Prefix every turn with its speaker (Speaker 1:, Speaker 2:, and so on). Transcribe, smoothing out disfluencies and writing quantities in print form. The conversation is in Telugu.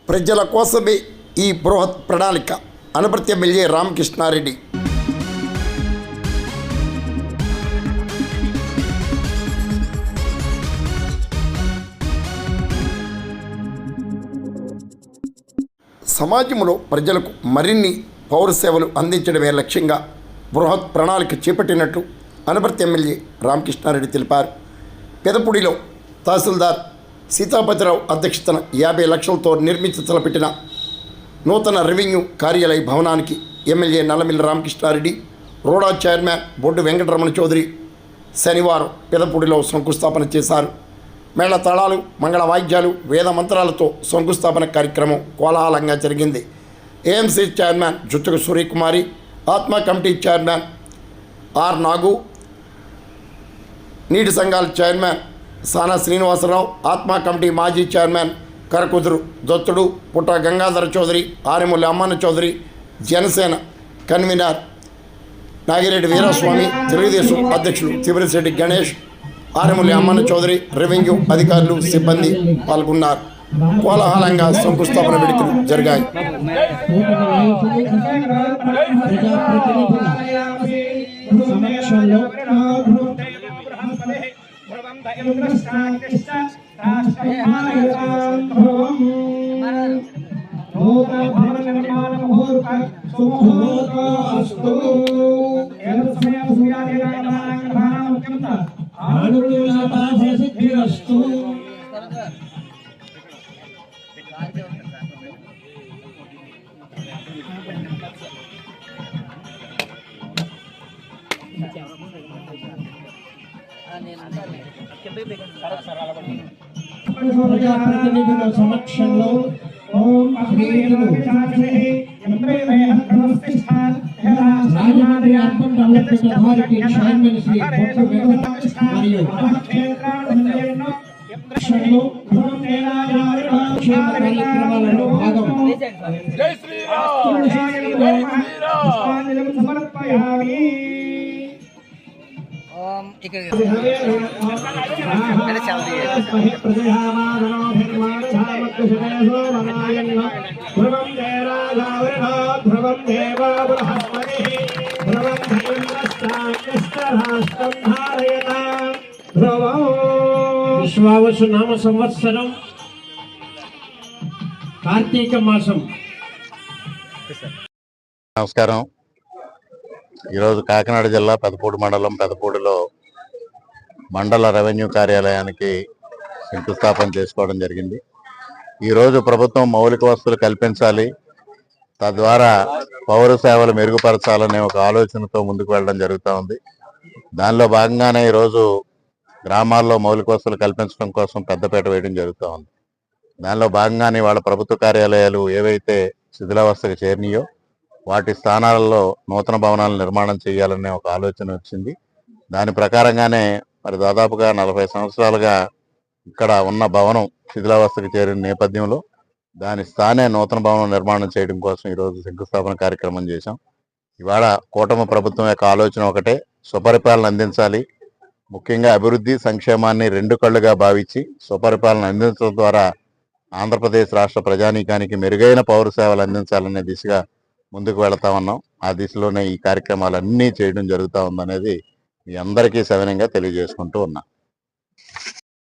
Speaker 1: ప్రజల కోసమే ఈ బృహత్ ప్రణాళిక. అనపర్తి ఎమ్మెల్యే రామకృష్ణారెడ్డి. సమాజంలో ప్రజలకు మరిన్ని పౌర సేవలు అందించడమే లక్ష్యంగా బృహత్ ప్రణాళిక చేపట్టినట్లు అనపర్తి ఎమ్మెల్యే రామకృష్ణారెడ్డి తెలిపారు. పెదపూడిలో తహసీల్దార్ సీతాపతిరావు అధ్యక్షతన 50 లక్షలతో నిర్మించి తలపెట్టిన నూతన రెవెన్యూ కార్యాలయ భవనానికి ఎమ్మెల్యే నల్లమిల్లి రామకృష్ణారెడ్డి, రోడా చైర్మన్ బొడ్డు వెంకటరమణ చౌదరి శనివారం పెదపూడిలో శంకుస్థాపన చేశారు. మేళ తాళాలు, మంగళ వాయిద్యాలు, వేద మంత్రాలతో శంకుస్థాపన కార్యక్రమం కోలాహలంగా జరిగింది. ఏఎంసీ చైర్మన్ జుత్తుకు సూర్యకుమారి, ఆత్మ కమిటీ చైర్మన్ ఆర్ నాగు, నీటి సంఘాల చైర్మన్ సానా శ్రీనివాసరావు, ఆత్మ కమిటీ మాజీ చైర్మన్ కరకుదురు దొత్తుడు, పుట్ట గంగాధర చౌదరి, ఆరెముల్లి అమ్మన్న చౌదరి, జనసేన కన్వీనర్ నాగిరెడ్డి వీరస్వామి, తెలుగుదేశం అధ్యక్షులు తిమిరిశెట్టి గణేష్, ఆరెముల్లి అమ్మన్న చౌదరి, రెవెన్యూ అధికారులు, సిబ్బంది పాల్గొన్నారు. కోలాహలంగా శంకుస్థాపన వేడుకలు జరిగాయి.
Speaker 2: ప్రజాప్రతినిధుల సమక్షంలో ఓం Rajahmundry urban development authority chairman Shri Bottu Venkata మరియు కార్యక్రమాలలో భాగం సమర్పయామి. విశ్వావసు నామ సంవత్సరం కార్తీక మాసం.
Speaker 3: నమస్కారం. ఈరోజు కాకినాడ జిల్లా పెదపూడి మండలం పెదపూడిలో మండల రెవెన్యూ కార్యాలయానికి శంకుస్థాపన చేసుకోవడం జరిగింది. ఈరోజు ప్రభుత్వం మౌలిక వసతులు కల్పించాలి, తద్వారా పౌర సేవలు మెరుగుపరచాలనే ఒక ఆలోచనతో ముందుకు వెళ్ళడం జరుగుతూ ఉంది. దానిలో భాగంగానే ఈరోజు గ్రామాల్లో మౌలిక వసతులు కల్పించడం కోసం పెద్దపీట వేయడం జరుగుతూ ఉంది. దానిలో భాగంగానే వాళ్ళ ప్రభుత్వ కార్యాలయాలు ఏవైతే శిథిలావస్థకు చేరినాయో వాటి స్థానాలలో నూతన భవనాలు నిర్మాణం చేయాలనే ఒక ఆలోచన వచ్చింది. దాని ప్రకారంగానే మరి దాదాపుగా 40 సంవత్సరాలుగా ఇక్కడ ఉన్న భవనం శిథిలావస్థకు చేరిన నేపథ్యంలో దాని స్థానే నూతన భవనం నిర్మాణం చేయడం కోసం ఈరోజు శంకుస్థాపన కార్యక్రమం చేశాం. ఇవాళ కూటమి ప్రభుత్వం యొక్క ఆలోచన ఒకటే, సుపరిపాలన అందించాలి. ముఖ్యంగా అభివృద్ధి సంక్షేమాన్ని 2 కళ్ళుగా భావించి సుపరిపాలన అందించడం ద్వారా ఆంధ్రప్రదేశ్ రాష్ట్ర ప్రజానీకానికి మెరుగైన పౌర సేవలు అందించాలనే దిశగా ముందుకు వెళతా ఉన్నాం. ఆ దిశలోనే ఈ కార్యక్రమాలన్నీ చేయడం జరుగుతూ ఉందనేది మీ అందరికీ సవినయంగా తెలియజేసుకుంటూ ఉన్నా.